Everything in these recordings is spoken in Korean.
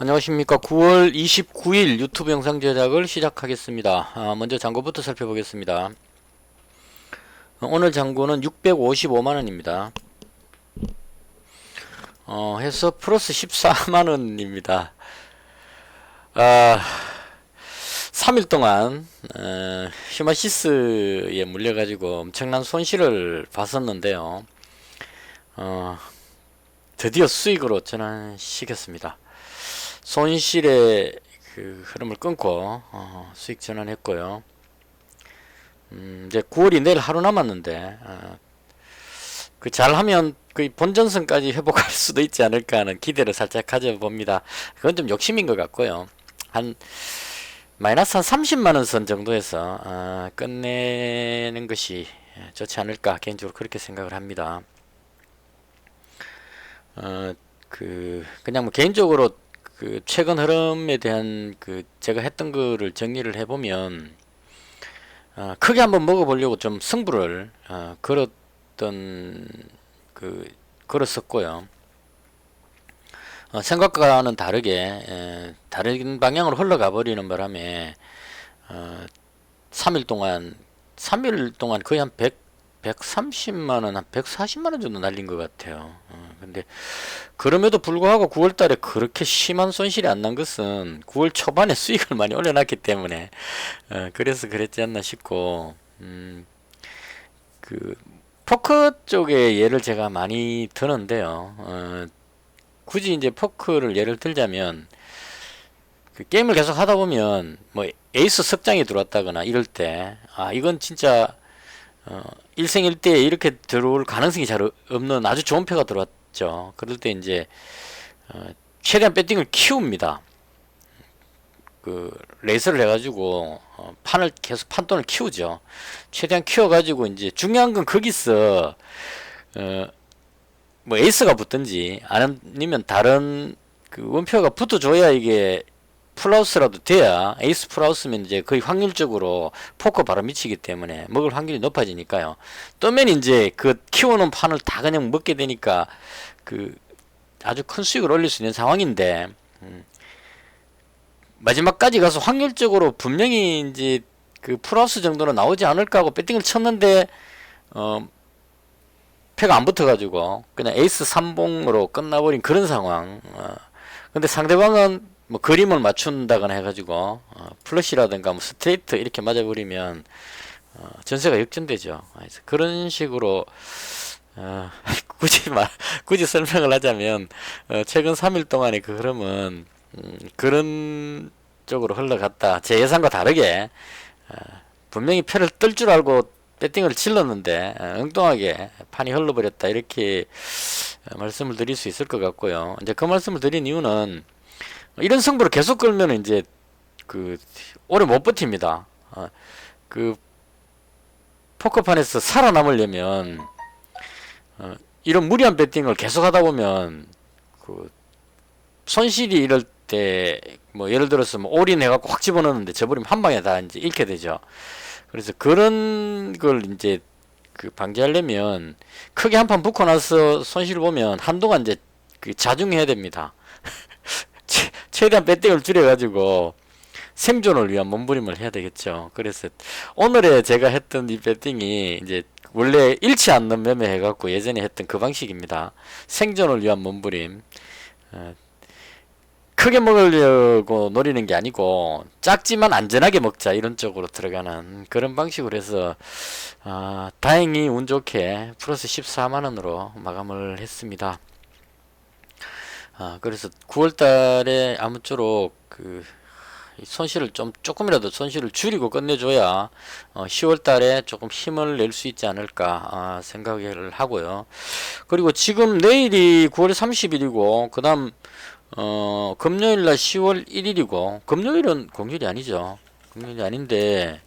안녕하십니까. 9월 29일 유튜브 영상 제작을 시작하겠습니다. 먼저 잔고부터 살펴보겠습니다. 오늘 잔고는 655만원입니다. 해서 플러스 14만원입니다. 3일 동안 휴마시스에 물려가지고 엄청난 손실을 봤었는데요. 드디어 수익으로 전환시켰습니다. 손실의 그 흐름을 끊고 수익 전환했고요. 이제 9월이 내일 하루 남았는데 그 잘하면 거의 본전선까지 회복할 수도 있지 않을까 하는 기대를 살짝 가져봅니다. 그건 좀 욕심인 것 같고요. 한 마이너스 한 30만원 선 정도에서 끝내는 것이 좋지 않을까 개인적으로 그렇게 생각을 합니다. 그냥 뭐 개인적으로 그 최근 흐름에 대한 그 제가 했던 거를 정리를 해보면 크게 한번 먹어보려고 좀 승부를 걸었었고요. 생각과는 다르게 다른 방향으로 흘러가 버리는 바람에 3일 동안 거의 한 130만원, 한 140만원 정도 날린 것 같아요. 근데 그럼에도 불구하고 9월달에 그렇게 심한 손실이 안 난 것은 9월 초반에 수익을 많이 올려놨기 때문에 그래서 그랬지 않나 싶고, 그 포커 쪽의 예를 제가 많이 드는데요. 굳이 이제 포커를 예를 들자면 그 게임을 계속 하다 보면 뭐 에이스 석장이 들어왔다거나 이럴 때 이건 진짜 일생일대에 이렇게 들어올 가능성이 잘 없는 아주 좋은 표가 들어왔죠. 그럴 때 이제 최대한 배팅을 키웁니다. 그 레이스를 해가지고 판을 계속 판돈을 키우죠. 최대한 키워가지고 이제 중요한 건 거기서 뭐 에이스가 붙든지 아니면 다른 그 원표가 붙어줘야 이게 풀하우스라도 돼야, 에이스 풀하우스면 이제 거의 확률적으로 포커 바로 미치기 때문에 먹을 확률이 높아지니까요. 뜨면 이제 그 키워놓은 판을 다 그냥 먹게 되니까 그 아주 큰 수익을 올릴 수 있는 상황인데, 마지막까지 가서 확률적으로 분명히 이제 그 풀하우스 정도는 나오지 않을까 하고 배팅을 쳤는데 패가 안 붙어가지고 그냥 에이스 3봉으로 끝나버린 그런 상황. 근데 상대방은 뭐 그림을 맞춘다거나 해가지고 플러시라든가 뭐 스트레이트 이렇게 맞아버리면 전세가 역전되죠. 그래서 그런 식으로 굳이 설명을 하자면 최근 3일 동안의 그 흐름은 그런 쪽으로 흘러갔다. 제 예상과 다르게 분명히 패를 뜰 줄 알고 배팅을 질렀는데 엉뚱하게 판이 흘러버렸다, 이렇게 말씀을 드릴 수 있을 것 같고요. 이제 그 말씀을 드린 이유는 이런 승부를 계속 끌면 이제 그 오래 못 버팁니다. 그 포커판에서 살아남으려면 이런 무리한 배팅을 계속 하다 보면 그 손실이 이럴 때 뭐 예를 들어서 뭐 올인 해갖고 확 집어넣는데 져버리면 한 방에 다 이제 잃게 되죠. 그래서 그런 걸 이제 그 방지하려면 크게 한 판 붙고 나서 손실을 보면 한동안 이제 그 자중해야 됩니다. 최대한 배팅을 줄여가지고 생존을 위한 몸부림을 해야 되겠죠. 그래서 오늘의 제가 했던 이 배팅이 이제 원래 잃지 않는 매매 해갖고 예전에 했던 그 방식입니다. 생존을 위한 몸부림. 크게 먹으려고 노리는 게 아니고 작지만 안전하게 먹자, 이런 쪽으로 들어가는 그런 방식으로 해서 다행히 운 좋게 플러스 14만원으로 마감을 했습니다. 그래서 9월달에 아무쪼록 그 손실을 조금이라도 손실을 줄이고 끝내줘야 10월달에 조금 힘을 낼 수 있지 않을까 생각을 하고요. 그리고 지금 내일이 9월 30일이고 그 다음 금요일날 10월 1일이고 금요일은 공휴일이 아니죠. 공휴일이 아닌데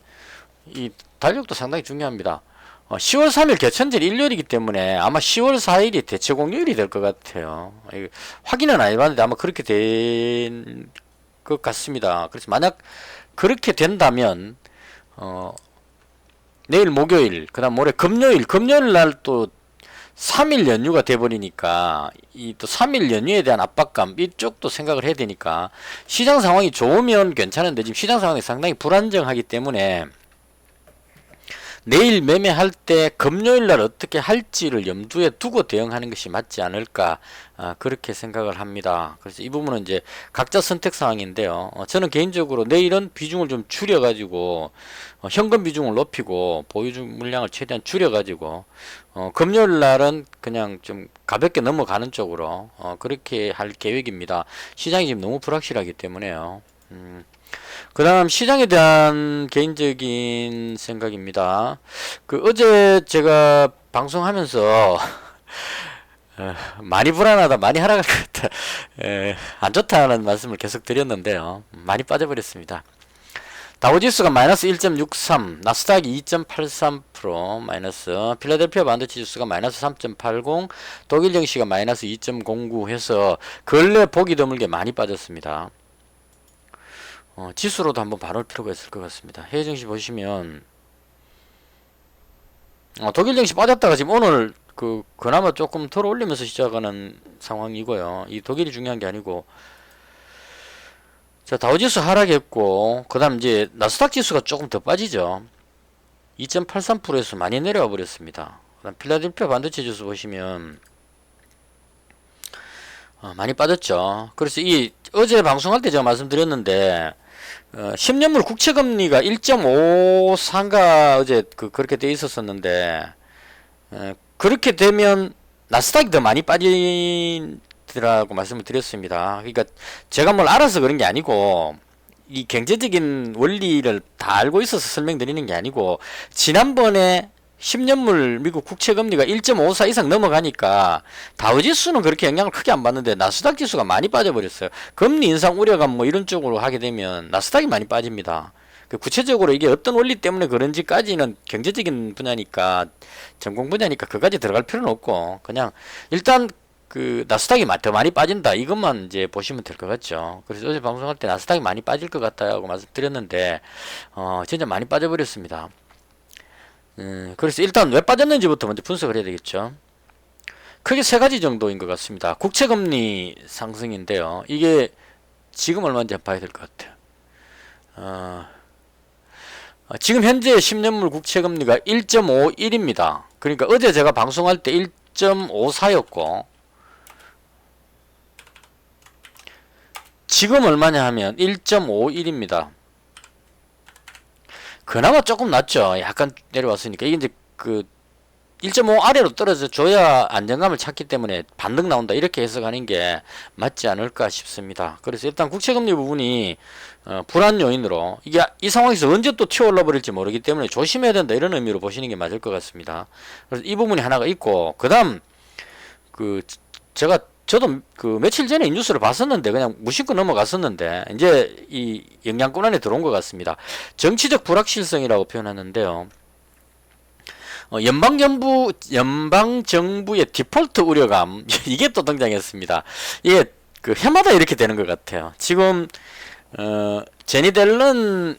이 달력도 상당히 중요합니다. 10월 3일 개천절 일요일이기 때문에 아마 10월 4일이 대체 공휴일이 될 것 같아요. 확인은 안 해봤는데 아마 그렇게 된 것 같습니다. 그래서 만약 그렇게 된다면 내일 목요일, 그 다음 모레 금요일 날 또 3일 연휴가 돼버리니까 이 또 3일 연휴에 대한 압박감 이쪽도 생각을 해야 되니까 시장 상황이 좋으면 괜찮은데 지금 시장 상황이 상당히 불안정하기 때문에 내일 매매할 때 금요일날 어떻게 할지를 염두에 두고 대응하는 것이 맞지 않을까 그렇게 생각을 합니다. 그래서 이 부분은 이제 각자 선택 사항인데요. 저는 개인적으로 내일은 비중을 좀 줄여가지고 현금 비중을 높이고 보유 물량을 최대한 줄여가지고 금요일날은 그냥 좀 가볍게 넘어가는 쪽으로 그렇게 할 계획입니다. 시장이 지금 너무 불확실하기 때문에요. 그 다음 시장에 대한 개인적인 생각입니다. 어제 제가 방송하면서 많이 불안하다, 많이 하락할 것 같다, 안 좋다는 말씀을 계속 드렸는데요. 많이 빠져버렸습니다. 다우지수가 마이너스 1.63, 나스닥이 2.83% 마이너스, 필라델피아 반도체 지수가 마이너스 3.80, 독일 증시가 마이너스 2.09 해서 근래 보기 드물게 많이 빠졌습니다. 지수로도 한번 봐놓을 필요가 있을 것 같습니다. 해외 증시 보시면 독일 증시 빠졌다가 지금 오늘 그나마 조금 덜 올리면서 시작하는 상황이고요. 이 독일이 중요한 게 아니고, 자, 다우지수 하락했고, 그 다음 이제 나스닥 지수가 조금 더 빠지죠. 2.83%에서 많이 내려와 버렸습니다. 그 다음 필라델피아 반도체 지수 보시면 많이 빠졌죠. 그래서 어제 방송할 때 제가 말씀드렸는데 10년물 국채금리가 1.54인가 어제 그렇게 돼 있었었는데 그렇게 되면 나스닥이 더 많이 빠지더라고 말씀을 드렸습니다. 그러니까 제가 뭘 알아서 그런 게 아니고 이 경제적인 원리를 다 알고 있어서 설명드리는 게 아니고 지난번에 10년물 미국 국채금리가 1.54 이상 넘어가니까 다우지수는 그렇게 영향을 크게 안 받는데 나스닥 지수가 많이 빠져버렸어요. 금리 인상 우려감 뭐 이런 쪽으로 하게 되면 나스닥이 많이 빠집니다. 구체적으로 이게 어떤 원리 때문에 그런지까지는 경제적인 분야니까 전공 분야니까 그까지 들어갈 필요는 없고 그냥 일단 나스닥이 더 많이 빠진다 이것만 이제 보시면 될 것 같죠. 그래서 어제 방송할 때 나스닥이 많이 빠질 것 같다고 말씀드렸는데 진짜 많이 빠져버렸습니다. 그래서 일단 왜 빠졌는지부터 먼저 분석을 해야 되겠죠. 크게 세 가지 정도인 것 같습니다. 국채금리 상승인데요. 이게 지금 얼마인지 봐야 될 것 같아요. 지금 현재 10년물 국채금리가 1.51입니다. 그러니까 어제 제가 방송할 때 1.54였고 지금 얼마냐 하면 1.51입니다. 그나마 조금 낮죠. 약간 내려왔으니까. 이게 이제 1.5 아래로 떨어져 줘야 안정감을 찾기 때문에 반등 나온다. 이렇게 해석하는 게 맞지 않을까 싶습니다. 그래서 일단 국채금리 부분이 불안 요인으로 이 상황에서 언제 또 튀어올라 버릴지 모르기 때문에 조심해야 된다. 이런 의미로 보시는 게 맞을 것 같습니다. 그래서 이 부분이 하나가 있고 그다음 저도 며칠 전에 이 뉴스를 봤었는데 그냥 무심코 넘어갔었는데 이제 이 영향권 안에 들어온 것 같습니다. 정치적 불확실성이라고 표현하는데요. 연방정부의 디폴트 우려감 이게 또 등장했습니다. 이게 해마다 이렇게 되는 것 같아요. 지금 제니 델런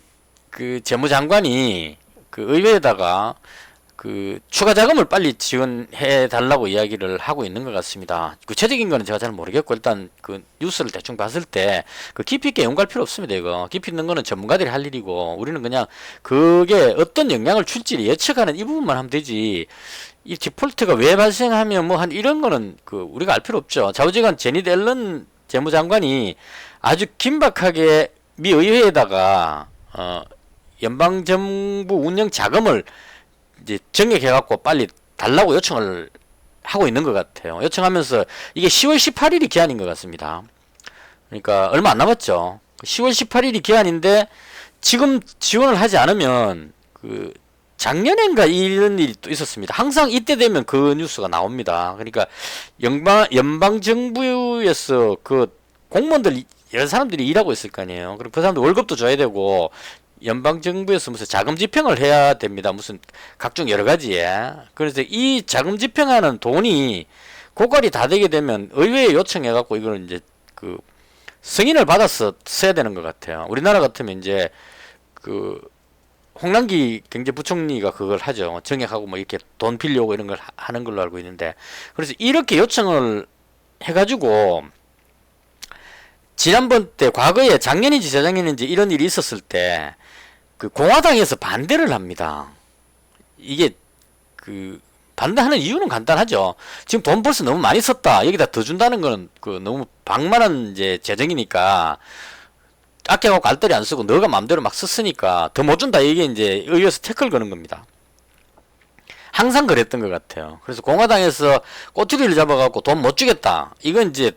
재무장관이 의회에다가 추가 자금을 빨리 지원해 달라고 이야기를 하고 있는 것 같습니다. 구체적인 거는 제가 잘 모르겠고 일단 뉴스를 대충 봤을 때 깊이 있게 연구할 필요 없습니다. 이거 깊이 있는 거는 전문가들이 할 일이고 우리는 그냥 그게 어떤 영향을 줄지 예측하는 이 부분만 하면 되지 이 디폴트가 왜 발생하면 뭐 한 이런 거는 우리가 알 필요 없죠. 좌우지간 제니 델런 재무장관이 아주 긴박하게 미 의회에다가 연방정부 운영 자금을 이제 정액해갖고 빨리 달라고 요청을 하고 있는 것 같아요. 요청하면서 이게 10월 18일이 기한인 것 같습니다. 그러니까 얼마 안 남았죠. 10월 18일이 기한인데 지금 지원을 하지 않으면 작년엔가 이런 일이 또 있었습니다. 항상 이때 되면 그 뉴스가 나옵니다. 그러니까 연방정부에서 공무원들 여러 사람들이 일하고 있을 거 아니에요. 그리고 그 사람들 월급도 줘야 되고 연방정부에서 무슨 자금 집행을 해야 됩니다. 무슨 각종 여러 가지에. 그래서 이 자금 집행하는 돈이 고갈이 다 되게 되면 의회에 요청해갖고 이걸 이제 승인을 받아서 써야 되는 것 같아요. 우리나라 같으면 이제 홍남기 경제부총리가 그걸 하죠. 정액하고 뭐 이렇게 돈 빌려오고 이런 걸 하는 걸로 알고 있는데, 그래서 이렇게 요청을 해가지고 지난번 때 과거에 작년인지 재작년인지 이런 일이 있었을 때 그 공화당에서 반대를 합니다. 이게 그 반대하는 이유는 간단하죠. 지금 돈 벌써 너무 많이 썼다. 여기다 더 준다는 거는 그 너무 방만한 이제 재정이니까 아껴갖고 알뜰히 안 쓰고 너가 마음대로 막 썼으니까 더 못 준다. 이게 이제 의회에서 태클 거는 겁니다. 항상 그랬던 것 같아요. 그래서 공화당에서 꼬투리를 잡아갖고 돈 못 주겠다. 이건 이제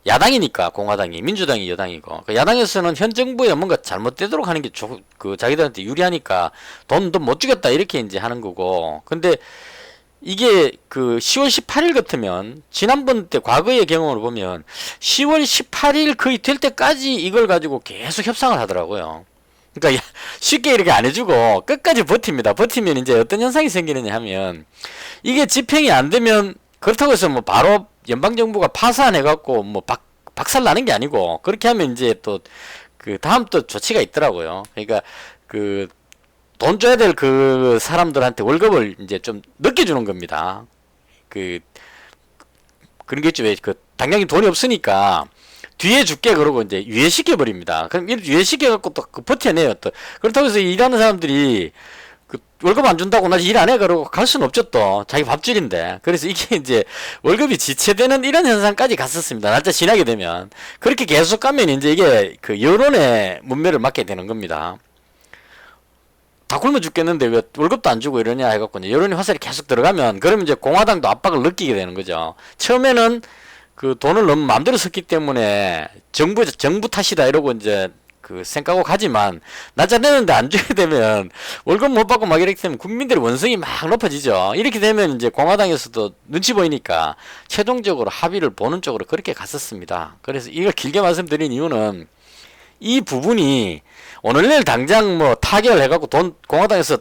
야당이니까 공화당이, 민주당이 여당이고, 그 야당에서는 현 정부에 뭔가 잘못되도록 하는 게 그 자기들한테 유리하니까 돈 못 주겠다 이렇게 이제 하는 거고. 근데 이게 그 10월 18일 같으면 지난번 때 과거의 경험을 보면 10월 18일 거의 될 때까지 이걸 가지고 계속 협상을 하더라고요. 그러니까 쉽게 이렇게 안 해주고 끝까지 버팁니다. 버티면 이제 어떤 현상이 생기느냐 하면 이게 집행이 안 되면 그렇다고 해서 뭐 바로 연방정부가 파산해갖고 뭐 박살 나는 게 아니고 그렇게 하면 이제 또 그 다음 또 조치가 있더라고요. 그러니까 그 돈 줘야 될 그 사람들한테 월급을 이제 좀 늦게 주는 겁니다. 그런 게 있죠. 왜 그 당장에 돈이 없으니까 뒤에 줄게 그러고 이제 유예시켜 버립니다. 그럼 유예시켜 갖고 또 버텨내요. 또 그렇다고 해서 일하는 사람들이 그 월급 안 준다고 나 일 안 해 그러고 갈 수는 없죠. 또 자기 밥줄인데. 그래서 이게 이제 월급이 지체되는 이런 현상까지 갔었습니다. 날짜 지나게 되면 그렇게 계속 가면 이제 이게 그 여론의 문매를 맞게 되는 겁니다. 다 굶어 죽겠는데 왜 월급도 안 주고 이러냐 해갖고 이제 여론이 화살이 계속 들어가면 그러면 이제 공화당도 압박을 느끼게 되는 거죠. 처음에는 그 돈을 너무 마음대로 썼기 때문에 정부 탓이다 이러고 이제 그 생각하고 가지만 날짜 되는데 안 주게 되면 월급 못 받고 막 이렇게 되면 국민들의 원성이 막 높아지죠. 이렇게 되면 이제 공화당에서도 눈치 보이니까 최종적으로 합의를 보는 쪽으로 그렇게 갔었습니다. 그래서 이걸 길게 말씀드린 이유는 이 부분이 오늘 내일 당장 뭐 타결해갖고 돈 공화당에서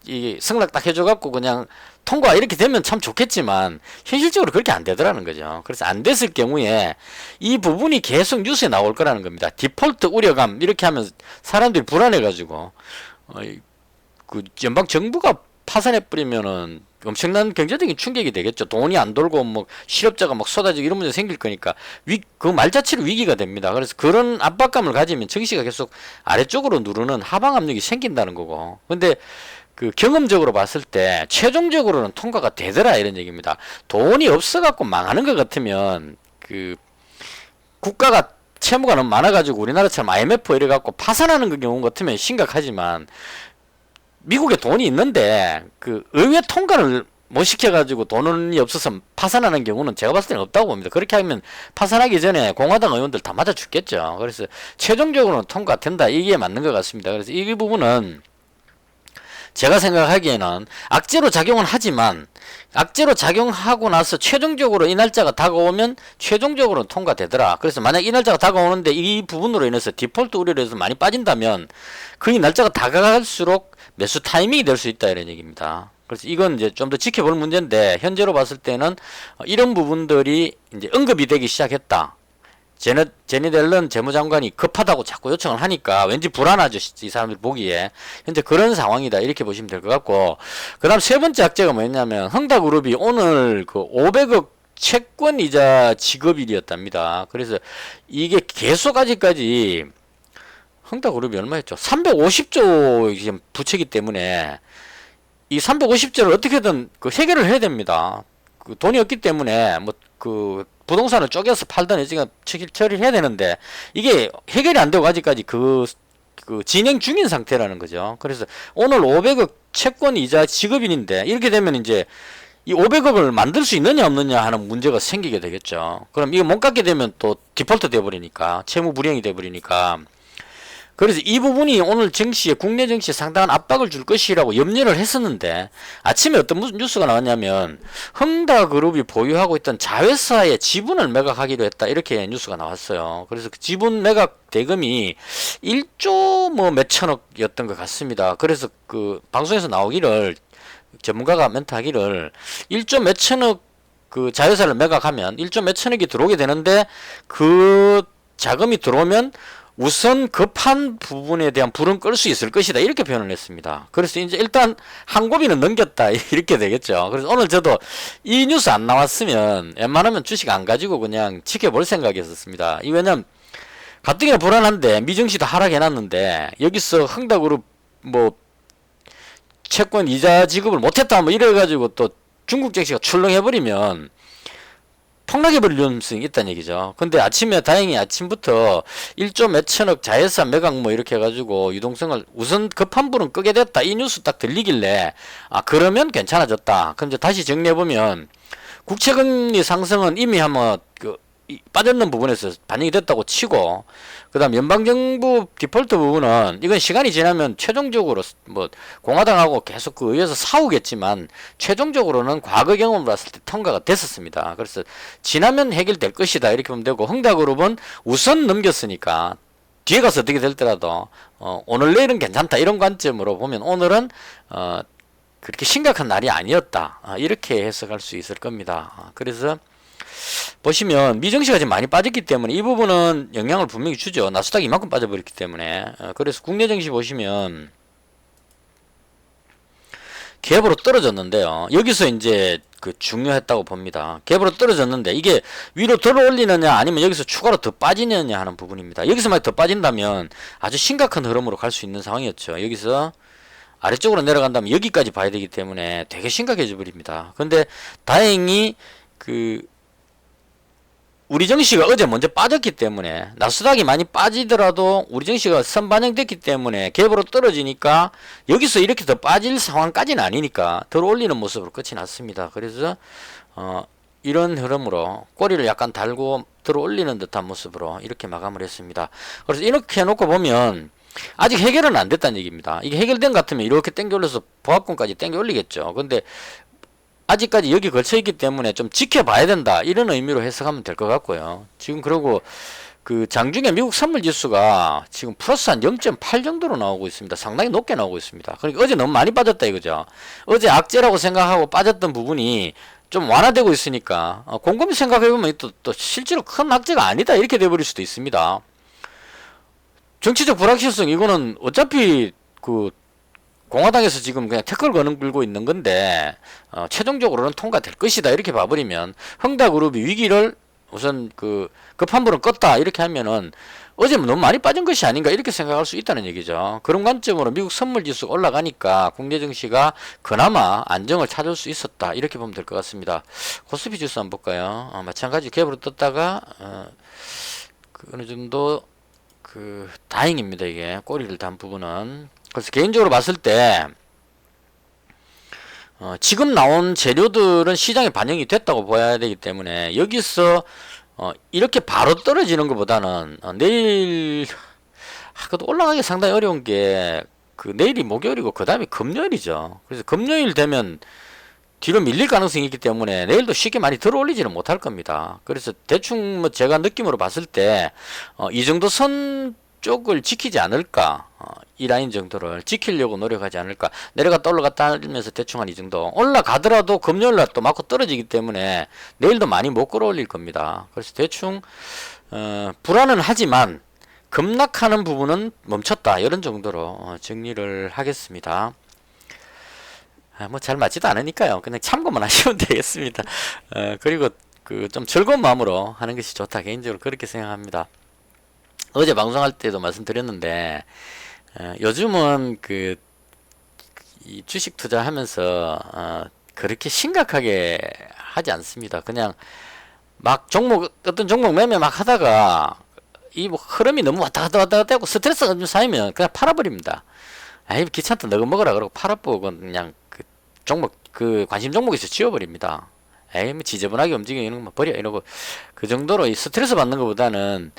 이 승낙 딱 해줘갖고 그냥 통과 이렇게 되면 참 좋겠지만 현실적으로 그렇게 안 되더라는 거죠. 그래서 안 됐을 경우에 이 부분이 계속 뉴스에 나올 거라는 겁니다. 디폴트 우려감 이렇게 하면 사람들이 불안해가지고 그 연방 정부가 파산해 버리면은 엄청난 경제적인 충격이 되겠죠. 돈이 안 돌고 뭐 실업자가 막 쏟아지고 이런 문제 생길 거니까 그 말 자체로 위기가 됩니다. 그래서 그런 압박감을 가지면 증시가 계속 아래쪽으로 누르는 하방 압력이 생긴다는 거고. 근데 그 경험적으로 봤을 때 최종적으로는 통과가 되더라 이런 얘기입니다. 돈이 없어갖고 망하는 것 같으면 그 국가가 채무가 너무 많아가지고 우리나라처럼 IMF 이래갖고 파산하는 그 경우 같으면 심각하지만 미국에 돈이 있는데 그 의회 통과를 못 시켜가지고 돈이 없어서 파산하는 경우는 제가 봤을 때는 없다고 봅니다. 그렇게 하면 파산하기 전에 공화당 의원들 다 맞아 죽겠죠. 그래서 최종적으로는 통과된다 이게 맞는 것 같습니다. 그래서 이 부분은 제가 생각하기에는 악재로 작용은 하지만 악재로 작용하고 나서 최종적으로 이 날짜가 다가오면 최종적으로는 통과되더라. 그래서 만약 이 날짜가 다가오는데 이 부분으로 인해서 디폴트 우려로 해서 많이 빠진다면 그 이 날짜가 다가갈수록 매수 타이밍이 될 수 있다 이런 얘기입니다. 그래서 이건 이제 좀 더 지켜볼 문제인데 현재로 봤을 때는 이런 부분들이 이제 언급이 되기 시작했다. 제니 델런 재무장관이 급하다고 자꾸 요청을 하니까 왠지 불안하죠. 이 사람들 보기에. 현재 그런 상황이다. 이렇게 보시면 될 것 같고. 그 다음 세 번째 악재가 뭐였냐면 흥다그룹이 오늘 그 500억 채권 이자 지급일이었답니다. 그래서 이게 계속 아직까지 흥다그룹이 얼마였죠? 350조 지금 부채기 때문에 이 350조를 어떻게든 그 해결을 해야 됩니다. 그 돈이 없기 때문에 뭐 그 부동산을 쪼개서 팔던 지금 처리를 해야 되는데 이게 해결이 안 되고 아직까지 그 진행 중인 상태라는 거죠. 그래서 오늘 500억 채권 이자 지급일인데 이렇게 되면 이제 이 500억을 만들 수 있느냐 없느냐 하는 문제가 생기게 되겠죠. 그럼 이거 못 갚게 되면 또 디폴트 돼버리니까 채무 불이행이 돼버리니까 그래서 이 부분이 오늘 정시에 국내 정시에 상당한 압박을 줄 것이라고 염려를 했었는데 아침에 어떤 무슨 뉴스가 나왔냐면 흥다그룹이 보유하고 있던 자회사의 지분을 매각하기로 했다 이렇게 뉴스가 나왔어요. 그래서 그 지분 매각 대금이 1조 뭐 몇천억이었던 것 같습니다. 그래서 그 방송에서 나오기를 전문가가 멘트하기를 1조 몇천억 그 자회사를 매각하면 1조 몇천억이 들어오게 되는데 그 자금이 들어오면 우선 급한 부분에 대한 불은 끌 수 있을 것이다. 이렇게 표현을 했습니다. 그래서 이제 일단 한 고비는 넘겼다. 이렇게 되겠죠. 그래서 오늘 저도 이 뉴스 안 나왔으면 웬만하면 주식 안 가지고 그냥 지켜볼 생각이었습니다. 왜냐면 가뜩이나 불안한데 미증시도 하락해놨는데 여기서 흥다그룹 뭐 채권 이자 지급을 못했다 뭐 이래가지고 또 중국 증시가 출렁해버리면 폭락해버릴 위험성이 있다는 얘기죠. 근데 아침에 다행히 아침부터 1조 몇천억 자회사 매각 뭐 이렇게 해가지고 유동성을 우선 급한 불은 끄게 됐다. 이 뉴스 딱 들리길래 아 그러면 괜찮아졌다. 그럼 이제 다시 정리해보면 국채금리 상승은 이미 한번 빠졌는 부분에서 반영이 됐다고 치고 그 다음 연방정부 디폴트 부분은 이건 시간이 지나면 최종적으로 뭐 공화당하고 계속 그 의회에서 싸우겠지만 최종적으로는 과거 경험을 봤을 때 통과가 됐었습니다. 그래서 지나면 해결될 것이다 이렇게 보면 되고 흥다그룹은 우선 넘겼으니까 뒤에 가서 어떻게 될더라도 오늘 내일은 괜찮다 이런 관점으로 보면 오늘은 그렇게 심각한 날이 아니었다 이렇게 해석할 수 있을 겁니다. 그래서 보시면 미증시가 지금 많이 빠졌기 때문에 이 부분은 영향을 분명히 주죠. 나스닥이 이만큼 빠져버렸기 때문에. 그래서 국내 증시 보시면 갭으로 떨어졌는데요. 여기서 이제 그 중요했다고 봅니다. 갭으로 떨어졌는데 이게 위로 들어 올리느냐 아니면 여기서 추가로 더 빠지느냐 하는 부분입니다. 여기서 만약 더 빠진다면 아주 심각한 흐름으로 갈 수 있는 상황이었죠. 여기서 아래쪽으로 내려간다면 여기까지 봐야 되기 때문에 되게 심각해져 버립니다. 근데 다행히 우리 증시가 어제 먼저 빠졌기 때문에 나스닥이 많이 빠지더라도 우리 증시가 선반영됐기 때문에 갭으로 떨어지니까 여기서 이렇게 더 빠질 상황까지는 아니니까 덜 올리는 모습으로 끝이 났습니다. 그래서 이런 흐름으로 꼬리를 약간 달고 들어 올리는 듯한 모습으로 이렇게 마감을 했습니다. 그래서 이렇게 해놓고 보면 아직 해결은 안 됐다는 얘기입니다. 이게 해결된 것 같으면 이렇게 땡겨 올려서 보합권까지 땡겨 올리겠죠. 근데 아직까지 여기 걸쳐있기 때문에 좀 지켜봐야 된다 이런 의미로 해석하면 될 것 같고요. 지금 그러고 그 장중에 미국 선물지수가 지금 플러스 한 0.8 정도로 나오고 있습니다. 상당히 높게 나오고 있습니다. 그러니까 어제 너무 많이 빠졌다 이거죠. 어제 악재라고 생각하고 빠졌던 부분이 좀 완화되고 있으니까 곰곰이 생각해보면 또 실제로 큰 악재가 아니다 이렇게 돼버릴 수도 있습니다. 정치적 불확실성 이거는 어차피 공화당에서 지금 그냥 태클 걸고 있는 건데 최종적으로는 통과될 것이다 이렇게 봐버리면 흥다그룹이 위기를 우선 급한 불은 껐다 이렇게 하면은 어제 너무 많이 빠진 것이 아닌가 이렇게 생각할 수 있다는 얘기죠. 그런 관점으로 미국 선물지수가 올라가니까 국내 증시가 그나마 안정을 찾을 수 있었다 이렇게 보면 될 것 같습니다. 코스피 지수 한번 볼까요? 마찬가지 갭으로 떴다가 어느 정도 다행입니다. 이게 꼬리를 단 부분은. 그래서 개인적으로 봤을 때 지금 나온 재료들은 시장에 반영이 됐다고 봐야 되기 때문에 여기서 이렇게 바로 떨어지는 것보다는 내일 그래도 올라가기 상당히 어려운 게 내일이 목요일이고 그 다음에 금요일이죠. 그래서 금요일 되면 뒤로 밀릴 가능성이 있기 때문에 내일도 쉽게 많이 들어 올리지는 못할 겁니다. 그래서 대충 뭐 제가 느낌으로 봤을 때 이 정도 선 쪽을 지키지 않을까, 이 라인 정도를 지키려고 노력하지 않을까. 내려갔다 올라갔다 하면서 대충 한 이 정도 올라가더라도 금요일날 또 맞고 떨어지기 때문에 내일도 많이 못 끌어올릴 겁니다. 그래서 대충 불안은 하지만 급락하는 부분은 멈췄다 이런 정도로 정리를 하겠습니다. 뭐 잘 맞지도 않으니까요. 그냥 참고만 하시면 되겠습니다. 그리고 좀 즐거운 마음으로 하는 것이 좋다 개인적으로 그렇게 생각합니다. 어제 방송할 때도 말씀드렸는데 요즘은 이 주식 투자하면서 그렇게 심각하게 하지 않습니다. 그냥 막 어떤 종목 매매 막 하다가 이 뭐 흐름이 너무 왔다 갔다 하고 스트레스가 좀 쌓이면 그냥 팔아버립니다. 아이 귀찮다 너가 먹어라 그러고 팔아보고 그냥 관심 종목에서 지워버립니다. 에이 뭐 지저분하게 움직이는 거 버려 이러고 그 정도로 이 스트레스 받는 것보다는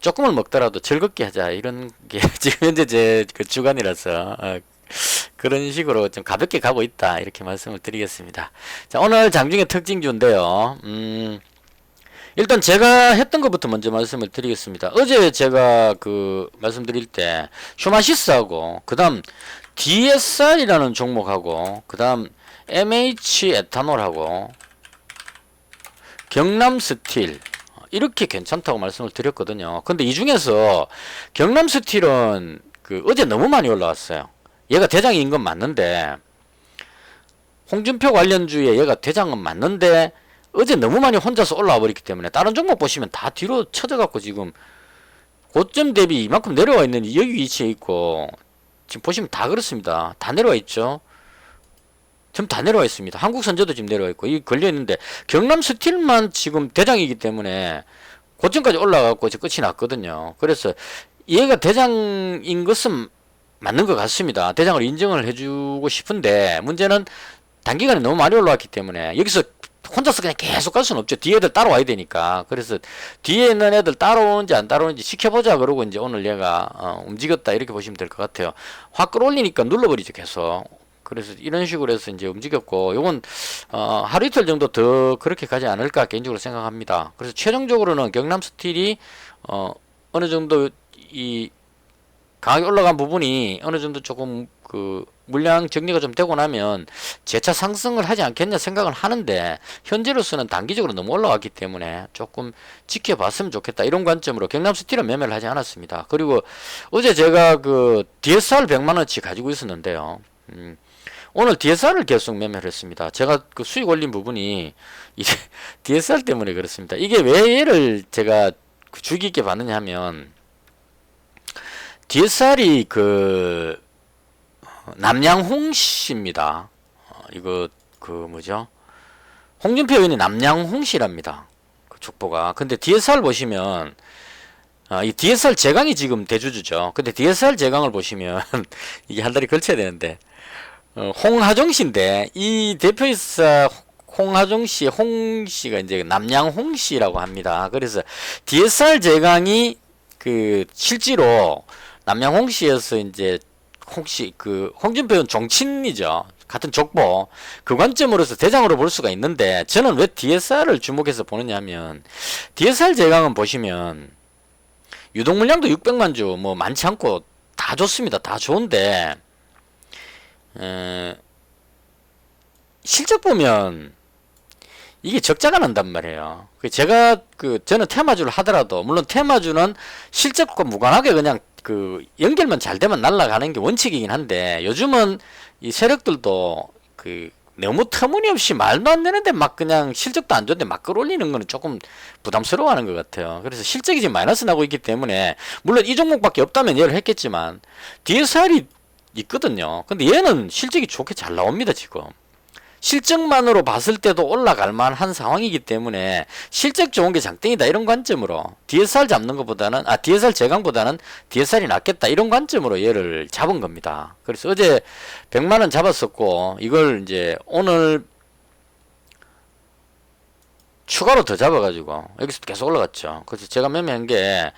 조금을 먹더라도 즐겁게 하자 이런 게 지금 현재 제 주관이라서 그런 식으로 좀 가볍게 가고 있다 이렇게 말씀을 드리겠습니다. 자 오늘 장중의 특징주인데요. 일단 제가 했던 것부터 먼저 말씀을 드리겠습니다. 어제 제가 말씀드릴 때 슈마시스하고 그 다음 DSR이라는 종목하고 그 다음 MH 에탄올하고 경남스틸 이렇게 괜찮다고 말씀을 드렸거든요. 근데 이 중에서 경남스틸은 그 어제 너무 많이 올라왔어요. 얘가 대장인 건 맞는데 홍준표 관련주에 얘가 대장은 맞는데 어제 너무 많이 혼자서 올라와 버렸기 때문에 다른 종목 보시면 다 뒤로 쳐져 갖고 지금 고점 대비 이만큼 내려와 있는 여기 위치에 있고 지금 보시면 다 그렇습니다. 다 내려와 있죠. 지금 다 내려와 있습니다. 한국선제도 지금 내려와 있고 이 걸려 있는데 경남스틸만 지금 대장이기 때문에 고점까지 올라가고 이제 끝이 났거든요. 그래서 얘가 대장인 것은 맞는 것 같습니다. 대장을 인정을 해주고 싶은데 문제는 단기간에 너무 많이 올라왔기 때문에 여기서 혼자서 그냥 계속 갈 수는 없죠. 뒤에 애들 따라와야 되니까. 그래서 뒤에 있는 애들 따라오는지 안 따라오는지 지켜보자 그러고 이제 오늘 얘가 움직였다 이렇게 보시면 될 것 같아요. 확 끌어올리니까 눌러버리죠 계속. 그래서 이런 식으로 해서 이제 움직였고 요건 하루 이틀 정도 더 그렇게 가지 않을까 개인적으로 생각합니다. 그래서 최종적으로는 경남스틸이 어느 정도 이 강하게 올라간 부분이 어느 정도 조금 그 물량 정리가 좀 되고 나면 재차 상승을 하지 않겠냐 생각을 하는데 현재로서는 단기적으로 너무 올라왔기 때문에 조금 지켜봤으면 좋겠다 이런 관점으로 경남스틸은 매매를 하지 않았습니다. 그리고 어제 제가 그 DSR 100만원치 가지고 있었는데요. 오늘 DSR을 계속 매매를 했습니다. 제가 그 수익 올린 부분이 이제 DSR 때문에 그렇습니다. 이게 왜 얘를 제가 주의 깊게 봤느냐 하면 DSR이 그 남양홍씨입니다. 이거 그 뭐죠? 홍준표 의원이 남양홍씨랍니다. 그 족보가. 근데 DSR 보시면 이 DSR 제강이 지금 대주주죠. 근데 DSR 제강을 보시면 이게 한 달이 걸쳐야 되는데 홍하정씨인데 이 대표이사 홍하정씨 홍씨가 이제 남양홍씨라고 합니다. 그래서 DSR 제강이 그 실제로 남양홍씨에서 이제 혹시 그 홍준표 의원 종친이죠. 같은 족보. 그 관점으로서 대장으로 볼 수가 있는데 저는 왜 DSR을 주목해서 보느냐 하면 DSR 제강은 보시면 유동 물량도 600만 주 뭐 많지 않고 다 좋습니다. 다 좋은데 실적 보면 이게 적자가 난단 말이에요. 제가 저는 테마주를 하더라도 물론 테마주는 실적과 무관하게 그냥 그 연결만 잘 되면 날아가는 게 원칙이긴 한데 요즘은 이 세력들도 그 너무 터무니없이 말도 안 되는데 막 그냥 실적도 안 좋은데 막 끌어올리는 거는 조금 부담스러워하는 것 같아요. 그래서 실적이 지금 마이너스 나고 있기 때문에 물론 이 종목밖에 없다면 얘를 했겠지만 DSR이 있거든요. 근데 얘는 실적이 좋게 잘 나옵니다 지금. 실적만으로 봤을 때도 올라갈 만한 상황이기 때문에 실적 좋은 게 장땡이다 이런 관점으로 DSR 잡는 것보다는 DSR 제강보다는 DSR이 낫겠다 이런 관점으로 얘를 잡은 겁니다. 그래서 어제 100만원 잡았었고 이걸 이제 오늘 추가로 더 잡아가지고 여기서 계속 올라갔죠. 그래서 제가 매매한 게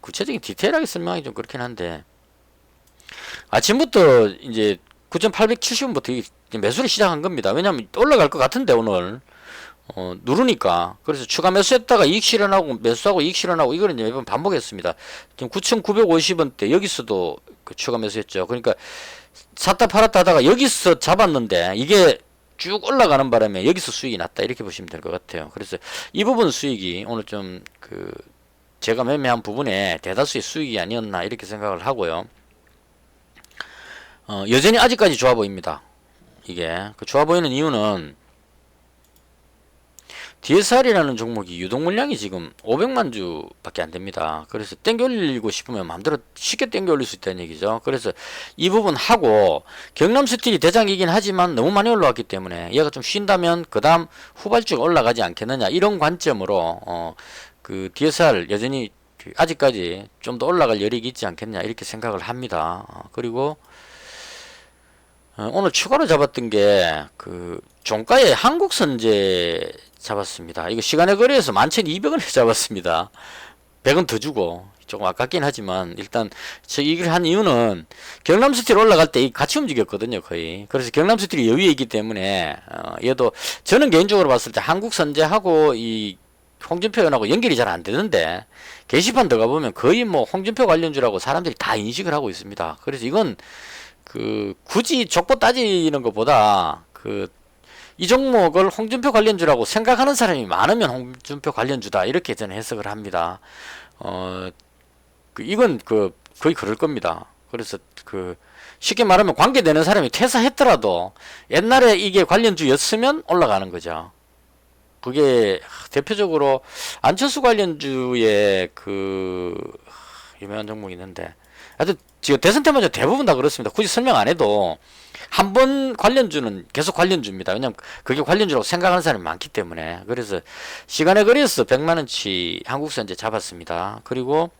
구체적인 디테일하게 설명하기 좀 그렇긴 한데 아침부터 이제 9,870원부터 매수를 시작한 겁니다. 왜냐면 올라갈 것 같은데 오늘 누르니까. 그래서 추가 매수했다가 이익 실현하고 매수하고 이익 실현하고 이걸 이제 매번 반복했습니다. 지금 9,950원대 여기서도 그 추가 매수했죠. 그러니까 샀다 팔았다 하다가 여기서 잡았는데 이게 쭉 올라가는 바람에 여기서 수익이 났다 이렇게 보시면 될 것 같아요. 그래서 이 부분 수익이 오늘 좀 그 제가 매매한 부분에 대다수의 수익이 아니었나 이렇게 생각을 하고요. 여전히 아직까지 좋아 보입니다. 이게 좋아 보이는 이유는 DSR이라는 종목이 유동 물량이 지금 500만 주밖에 안 됩니다. 그래서 땡겨 올리고 싶으면 마음대로 쉽게 땡겨 올릴 수 있다는 얘기죠. 그래서 이 부분 하고 경남스틸이 대장이긴 하지만 너무 많이 올라왔기 때문에 얘가 좀 쉰다면 그 다음 후발주가 올라가지 않겠느냐 이런 관점으로 그 DSR 여전히 아직까지 좀 더 올라갈 여력이 있지 않겠냐 이렇게 생각을 합니다. 그리고 오늘 추가로 잡았던 게 그 종가에 한국선제 잡았습니다. 이거 시간의 거래에서 11,200원에 잡았습니다. 100원 더 주고 조금 아깝긴 하지만 일단 저 이걸 한 이유는 경남스틸 올라갈 때 같이 움직였거든요 거의. 그래서 경남스틸이 여유에 있기 때문에 얘도 저는 개인적으로 봤을 때 한국선제하고 이 홍준표 의원하고 연결이 잘 안 되는데 게시판 들어가 보면 거의 뭐 홍준표 관련주라고 사람들이 다 인식을 하고 있습니다. 그래서 이건 굳이 족보 따지는 것보다 이 종목을 홍준표 관련주라고 생각하는 사람이 많으면 홍준표 관련주다 이렇게 저는 해석을 합니다. 이건 거의 그럴 겁니다. 그래서 쉽게 말하면 관계되는 사람이 퇴사했더라도 옛날에 이게 관련주였으면 올라가는 거죠. 그게 대표적으로 안철수 관련주의 유명한 종목이 있는데, 하여튼 지금 대선 때마다 대부분 다 그렇습니다. 굳이 설명 안 해도 한 번 관련주는 계속 관련주입니다. 왜냐면 그게 관련주라고 생각하는 사람이 많기 때문에. 그래서 시간에 걸려서 100만원치 한국선제 잡았습니다. 그리고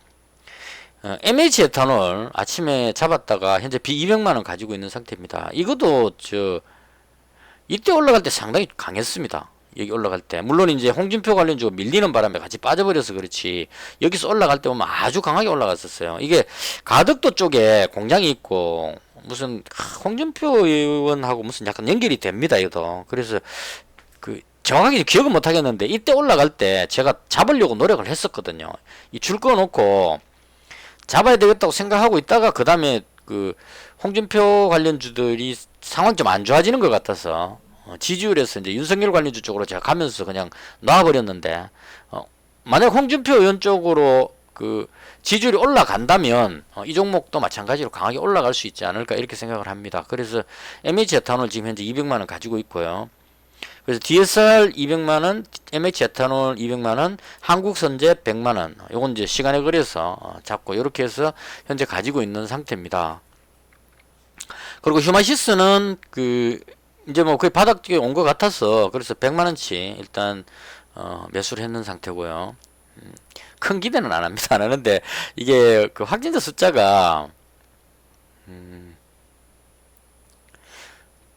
MH 에탄올 아침에 잡았다가 현재 B200만원 가지고 있는 상태입니다. 이것도 이때 올라갈 때 상당히 강했습니다. 여기 올라갈 때 물론 이제 홍준표 관련주가 밀리는 바람에 같이 빠져버려서 그렇지, 여기서 올라갈 때 보면 아주 강하게 올라갔었어요. 이게 가덕도 쪽에 공장이 있고 무슨 홍준표 의원하고 무슨 약간 연결이 됩니다, 이것도. 그래서 정확하게 기억은 못 하겠는데 이때 올라갈 때 제가 잡으려고 노력을 했었거든요. 이 줄 꺼놓고 잡아야 되겠다고 생각하고 있다가 그 다음에 홍준표 관련주들이 상황이 좀 안 좋아지는 것 같아서 지지율에서 이제 윤석열 관련주 쪽으로 제가 가면서 그냥 놔버렸는데, 만약 홍준표 의원 쪽으로 지지율이 올라간다면 이 종목도 마찬가지로 강하게 올라갈 수 있지 않을까 이렇게 생각을 합니다. 그래서 MH 에탄올 지금 현재 200만원 가지고 있고요. 그래서 DSR 200만원, MH 에탄올 200만원, 한국선제 100만원, 요건 이제 시간에 걸려서 잡고 이렇게 해서 현재 가지고 있는 상태입니다. 그리고 휴마시스는 이제 뭐 거의 바닥 쪽에 온 것 같아서 그래서 100만원치 일단 매수를 했는 상태고요. 큰 기대는 안 합니다. 안 하는데 이게 확진자 숫자가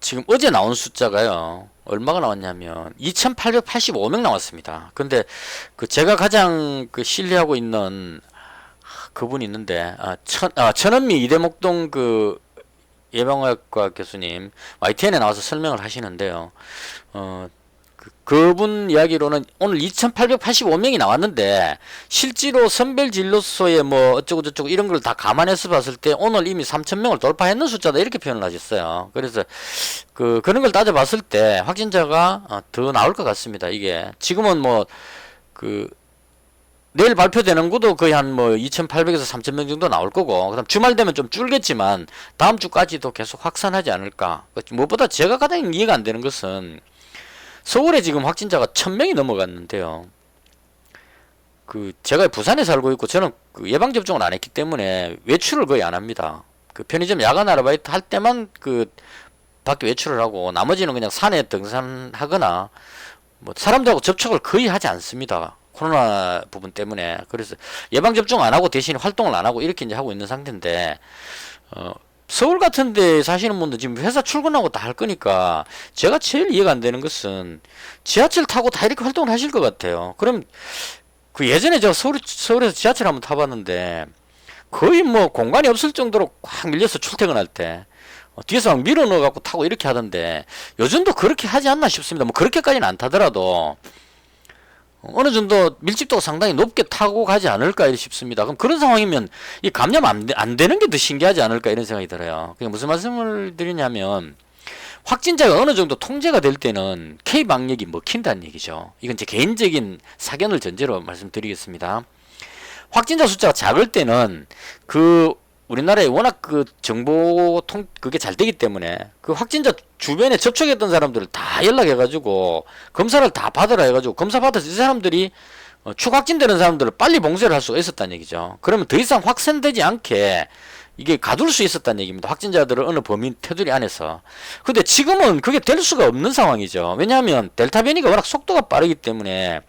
지금 어제 나온 숫자가요, 얼마가 나왔냐면 2885명 나왔습니다. 근데 제가 가장 신뢰하고 있는 그분이 있는데, 천은미 이대목동 예방의학과 교수님 YTN에 나와서 설명을 하시는데요. 그분 이야기로는 오늘 2885명이 나왔는데 실제로 선별진료소에 뭐 어쩌고저쩌고 이런 걸 다 감안해서 봤을 때 오늘 이미 3000명을 돌파했는 숫자다 이렇게 표현을 하셨어요. 그래서 그런 걸 따져봤을 때 확진자가 더 나올 것 같습니다. 이게 지금은 뭐 내일 발표되는 것도 거의 한 2800에서 3000명 정도 나올 거고, 그다음 주말 되면 좀 줄겠지만 다음 주까지도 계속 확산하지 않을까. 무엇보다 제가 가장 이해가 안 되는 것은 서울에 지금 확진자가 1000명이 넘어갔는데요. 제가 부산에 살고 있고 저는 예방접종을 안 했기 때문에 외출을 거의 안 합니다. 편의점 야간 아르바이트 할 때만 밖에 외출을 하고 나머지는 그냥 산에 등산하거나 뭐 사람들하고 접촉을 거의 하지 않습니다. 코로나 부분 때문에. 그래서 예방접종 안 하고 대신 활동을 안 하고 이렇게 이제 하고 있는 상태인데, 서울 같은 데 사시는 분들 지금 회사 출근하고 다 할 거니까 제가 제일 이해가 안 되는 것은 지하철 타고 다 이렇게 활동을 하실 것 같아요. 그럼 예전에 제가 서울에서 지하철 한번 타봤는데 거의 뭐 공간이 없을 정도로 꽉 밀려서 출퇴근할 때 뒤에서 막 밀어 넣어 갖고 타고 이렇게 하던데 요즘도 그렇게 하지 않나 싶습니다. 뭐 그렇게까지는 안 타더라도 어느 정도 밀집도가 상당히 높게 타고 가지 않을까 싶습니다. 그럼 그런 상황이면 이 감염 안 되는 게 더 신기하지 않을까 이런 생각이 들어요. 그게 무슨 말씀을 드리냐면 확진자가 어느 정도 통제가 될 때는 K방역이 먹힌다는 얘기죠. 이건 제 개인적인 사견을 전제로 말씀드리겠습니다. 확진자 숫자가 작을 때는 우리나라에 워낙 그게 잘 되기 때문에 확진자 주변에 접촉했던 사람들을 다 연락해가지고 검사를 다 받으라 해가지고 검사 받아서 이 사람들이 추가 확진되는 사람들을 빨리 봉쇄를 할 수가 있었다는 얘기죠. 그러면 더 이상 확산되지 않게 이게 가둘 수 있었다는 얘기입니다. 확진자들을 어느 범위 테두리 안에서. 근데 지금은 그게 될 수가 없는 상황이죠. 왜냐하면 델타 변이가 워낙 속도가 빠르기 때문에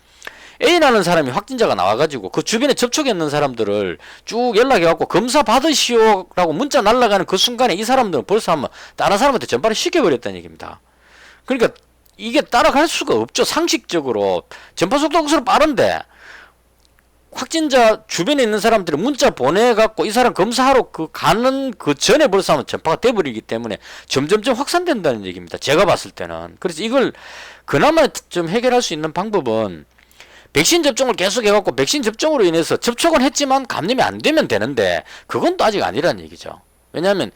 A라는 사람이 확진자가 나와가지고 그 주변에 접촉했는 사람들을 쭉 연락해갖고 검사 받으시오라고 문자 날라가는 그 순간에 이 사람들은 벌써 한번 다른 사람한테 전파를 시켜버렸다는 얘기입니다. 그러니까 이게 따라갈 수가 없죠. 상식적으로 전파 속도가 억수로 빠른데 확진자 주변에 있는 사람들이 문자 보내갖고 이 사람 검사하러 가는 그 전에 벌써 하면 전파가 돼버리기 때문에 점점점 확산된다는 얘기입니다. 제가 봤을 때는. 그래서 이걸 그나마 좀 해결할 수 있는 방법은 백신 접종을 계속 해갖고 백신 접종으로 인해서 접촉은 했지만 감염이 안 되면 되는데 그건 또 아직 아니라는 얘기죠. 왜냐하면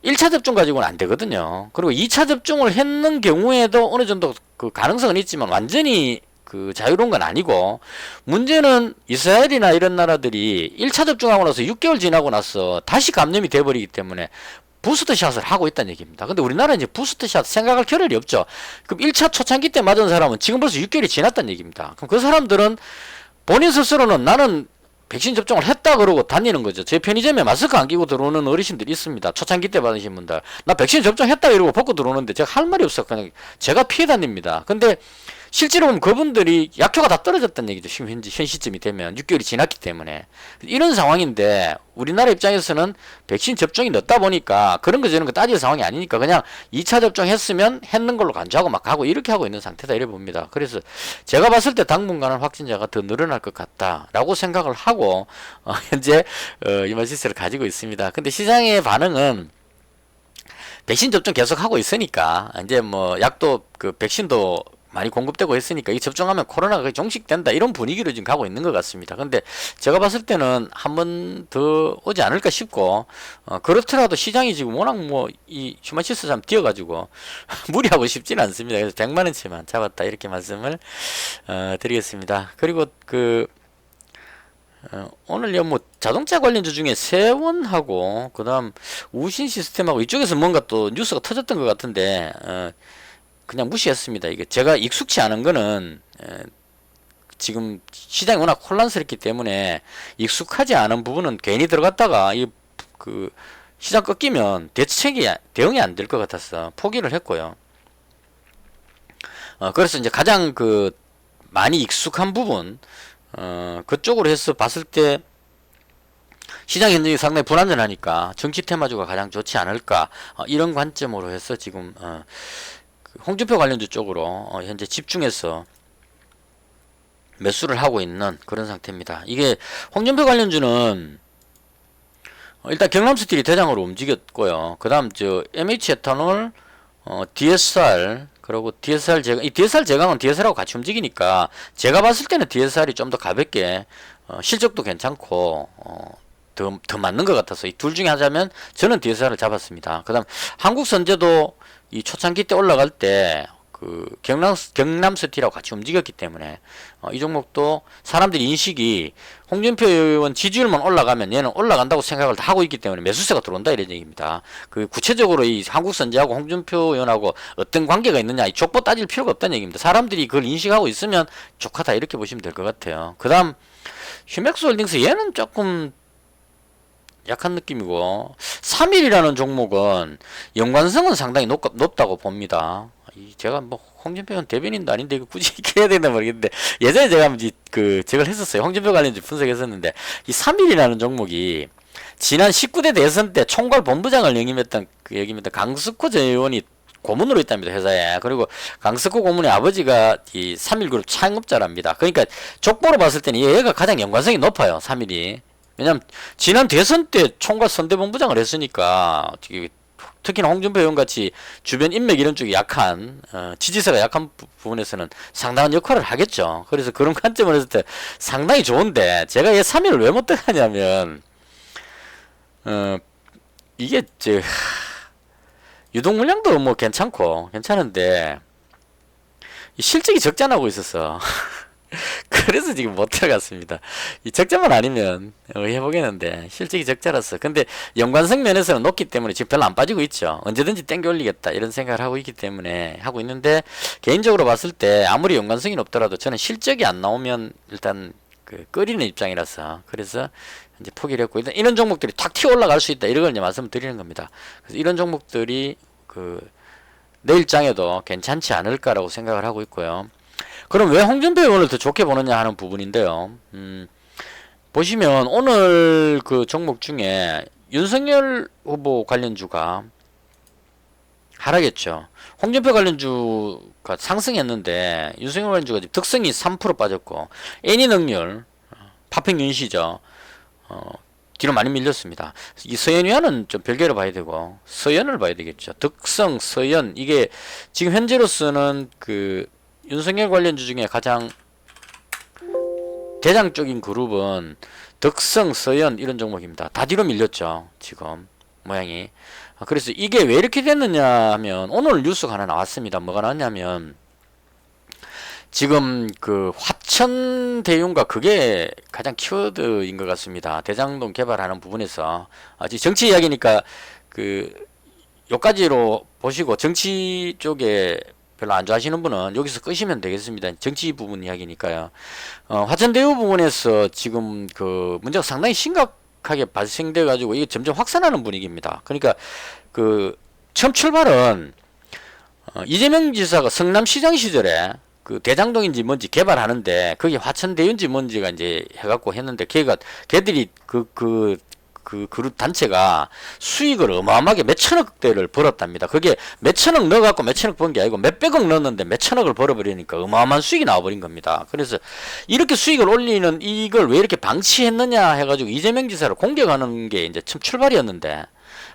1차 접종 가지고는 안 되거든요. 그리고 2차 접종을 했는 경우에도 어느 정도 그 가능성은 있지만 완전히 그 자유로운 건 아니고, 문제는 이스라엘이나 이런 나라들이 1차 접종하고 나서 6개월 지나고 나서 다시 감염이 돼버리기 때문에 부스터샷을 하고 있다는 얘기입니다. 근데 우리나라는 이제 부스터샷 생각할 겨를이 없죠. 그럼 1차 초창기 때 맞은 사람은 지금 벌써 6개월이 지났다는 얘기입니다. 그럼 그 사람들은 본인 스스로는 나는 백신 접종을 했다 그러고 다니는 거죠. 제 편의점에 마스크 안 끼고 들어오는 어르신들이 있습니다. 초창기 때 받으신 분들. 나 백신 접종했다 이러고 벗고 들어오는데 제가 할 말이 없어. 그냥 제가 피해 다닙니다. 근데 실제로 보면 그분들이 약효가 다 떨어졌다는 얘기죠. 지금 현 시점이 되면 6개월이 지났기 때문에. 이런 상황인데 우리나라 입장에서는 백신 접종이 늦다 보니까 그런 거 저런 거 따질 상황이 아니니까 그냥 2차 접종했으면 했는 걸로 간주하고 막 하고 이렇게 하고 있는 상태다 이래 봅니다. 그래서 제가 봤을 때 당분간은 확진자가 더 늘어날 것 같다라고 생각을 하고 현재 이마시스를 가지고 있습니다. 근데 시장의 반응은 백신 접종 계속 하고 있으니까 이제 뭐 약도 그 백신도 많이 공급되고 했으니까 이 접종하면 코로나가 종식된다 이런 분위기로 지금 가고 있는 것 같습니다. 근데 제가 봤을 때는 한 번 더 오지 않을까 싶고, 그렇더라도 시장이 지금 워낙 뭐 이 휴먼시스 참 뛰어가지고 무리하고 싶지는 않습니다. 그래서 100만원치만 잡았다 이렇게 말씀을 드리겠습니다. 그리고 오늘 뭐 자동차 관련주 중에 세원하고 그다음 우신 시스템하고 이쪽에서 뭔가 또 뉴스가 터졌던 것 같은데 그냥 무시했습니다. 이게 제가 익숙치 않은 거는 지금 시장이 워낙 혼란스럽기 때문에 익숙하지 않은 부분은 괜히 들어갔다가 그 시장 꺾이면 대응이 안 될 것 같아서 포기를 했고요. 그래서 이제 가장 그 많이 익숙한 부분 그쪽으로 해서 봤을 때 시장 현장이 상당히 불안전하니까 정치 테마주가 가장 좋지 않을까 이런 관점으로 해서 지금 홍준표 관련주 쪽으로 현재 집중해서 매수를 하고 있는 그런 상태입니다. 이게 홍준표 관련주는 일단 경남스틸이 대장으로 움직였고요. 그 다음 MH 에탄올, DSR, 그리고 DSR 제강, 이 DSR 제강은 DSR하고 같이 움직이니까 제가 봤을 때는 DSR이 좀 더 가볍게 실적도 괜찮고 더 맞는 것 같아서 이 둘 중에 하자면 저는 DSR을 잡았습니다. 그 다음 한국선제도 이 초창기 때 올라갈 때 그 경남스틸하고 같이 움직였기 때문에 이 종목도 사람들이 인식이 홍준표 의원 지지율만 올라가면 얘는 올라간다고 생각을 다 하고 있기 때문에 매수세가 들어온다 이런 얘기입니다. 그 구체적으로 이 한국선제하고 홍준표 의원하고 어떤 관계가 있느냐 이 족보 따질 필요가 없다는 얘기입니다. 사람들이 그걸 인식하고 있으면 족하다 이렇게 보시면 될 것 같아요. 그 다음 휴맥스홀딩스 얘는 조금 약한 느낌이고 3일이라는 종목은 연관성은 상당히 높다고 봅니다. 제가 뭐 홍준표 의원 대변인도 아닌데 이거 굳이 이렇게 해야 되나 모르겠는데 예전에 제가 저걸 했었어요. 홍준표 관련주 분석했었는데 이 3일이라는 종목이 지난 19대 대선 때 총괄 본부장을 역임했던 그 얘기입니다. 강스코 전 의원이 고문으로 있답니다, 회사에. 그리고 강스코 고문의 아버지가 이 3.1그룹 창업자랍니다. 그러니까 족보로 봤을 때는 얘가 가장 연관성이 높아요, 3.1이. 왜냐면 지난 대선 때 총괄 선대본부장을 했으니까 특히나 홍준표 의원 같이 주변 인맥 이런 쪽이 약한 지지세가 약한 부분에서는 상당한 역할을 하겠죠. 그래서 그런 관점을 했을 때 상당히 좋은데 제가 얘 3일을 왜 못 들어가냐면 이게 유동 물량도 뭐 괜찮은데 실적이 적자나고 있었어. 그래서 지금 못 들어갔습니다. 이 적자만 아니면 해보겠는데 실적이 적자라서. 근데 연관성 면에서는 높기 때문에 지금 별로 안 빠지고 있죠. 언제든지 땡겨 올리겠다 이런 생각을 하고 있기 때문에 하고 있는데, 개인적으로 봤을 때 아무리 연관성이 높더라도 저는 실적이 안 나오면 일단 꺼리는 입장이라서 그래서 이제 포기를 했고, 일단 이런 종목들이 탁 튀어 올라갈 수 있다 이런 걸 이제 말씀을 드리는 겁니다. 그래서 이런 종목들이 내일장에도 괜찮지 않을까라고 생각을 하고 있고요. 그럼 왜 홍준표 의원을 더 좋게 보느냐 하는 부분인데요. 보시면 오늘 그 종목 중에 윤석열 후보 관련주가 하락했죠. 홍준표 관련주가 상승했는데 윤석열 관련주가 득성이 3% 빠졌고 애니능률, 파평윤시죠. 뒤로 많이 밀렸습니다. 이 서현위안은 좀 별개로 봐야 되고 서현을 봐야 되겠죠. 득성, 서현, 이게 지금 현재로서는 윤석열 관련주 중에 가장 대장적인 그룹은 덕성, 서현 이런 종목입니다. 다 뒤로 밀렸죠. 지금 모양이. 그래서 이게 왜 이렇게 됐느냐 하면 오늘 뉴스가 하나 나왔습니다. 뭐가 나왔냐면 지금 그 화천 대유가 그게 가장 키워드인 것 같습니다. 대장동 개발하는 부분에서 아직 정치 이야기니까 그 요까지로 보시고 정치 쪽에 별로 안 좋아하시는 분은 여기서 끄시면 되겠습니다. 정치 부분 이야기니까요. 화천대유 부분에서 지금 그 문제가 상당히 심각하게 발생돼 가지고 이게 점점 확산하는 분위기입니다. 그러니까 그 처음 출발은 이재명 지사가 성남시장 시절에 그 대장동인지 뭔지 개발하는데 그게 화천대유인지 뭔지가 이제 해갖고 했는데 걔들이 그 그룹 단체가 수익을 어마어마하게 몇천억대를 벌었답니다. 그게 몇천억 넣어갖고 몇천억 번 게 아니고 몇백억 넣었는데 몇천억을 벌어버리니까 어마어마한 수익이 나와버린 겁니다. 그래서 이렇게 수익을 올리는 이걸 왜 이렇게 방치했느냐 해가지고 이재명 지사를 공격하는 게 이제 처음 출발이었는데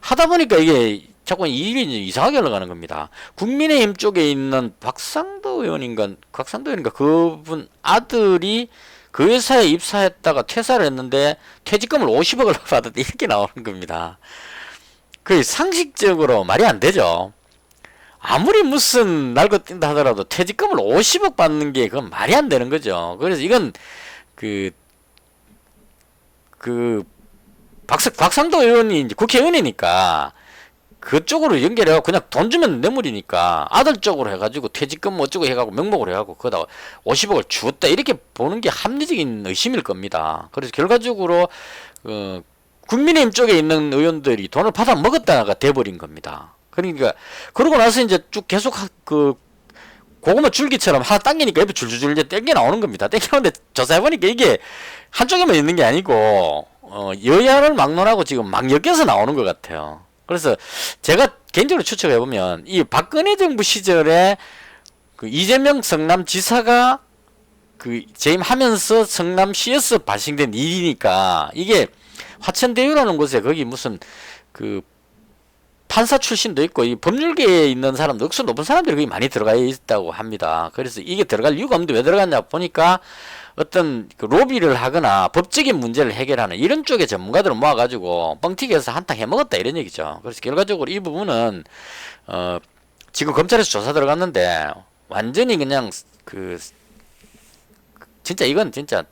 하다 보니까 이게 자꾸 일이 이상하게 흘러가는 겁니다. 국민의힘 쪽에 있는 곽상도 의원인가 그분 아들이 그 회사에 입사했다가 퇴사를 했는데 퇴직금을 50억을 받았다 이렇게 나오는 겁니다. 그 상식적으로 말이 안 되죠. 아무리 무슨 날거 뛴다 하더라도 퇴직금을 50억 받는 게 그건 말이 안 되는 거죠. 그래서 이건 곽상도 의원이 이제 국회의원이니까 그쪽으로 연결해가지고 그냥 돈 주면 뇌물이니까 아들 쪽으로 해가지고 퇴직금 어쩌고 해가지고 명목으로 해가지고 거기다가 50억을 주었다 이렇게 보는 게 합리적인 의심일 겁니다. 그래서 결과적으로 국민의힘 쪽에 있는 의원들이 돈을 받아 먹었다가 돼버린 겁니다. 그러니까 그러고 나서 이제 쭉 계속 그 고구마 줄기처럼 하나 당기니까 옆에 줄줄줄 이제 땡겨 나오는 겁니다. 땡겨나오는데 조사해보니까 이게 한쪽에만 있는 게 아니고 여야를 막론하고 지금 막 엮여서 나오는 것 같아요. 그래서 제가 개인적으로 추측해보면 이 박근혜 정부 시절에 그 이재명 성남지사가 그 재임하면서 성남시에서 발생된 일이니까 이게 화천대유라는 곳에 거기 무슨 그 판사 출신도 있고 이 법률계에 있는 사람도 억수 높은 사람들이 거기 많이 들어가 있다고 합니다. 그래서 이게 들어갈 이유가 없는데 왜 들어갔냐 보니까 어떤 그 로비를 하거나 법적인 문제를 해결하는 이런 쪽의 전문가들을 모아가지고 뻥튀기해서 한탕 해먹었다 이런 얘기죠. 그래서 결과적으로 이 부분은 지금 검찰에서 조사 들어갔는데 완전히 그냥 진짜 이건 진짜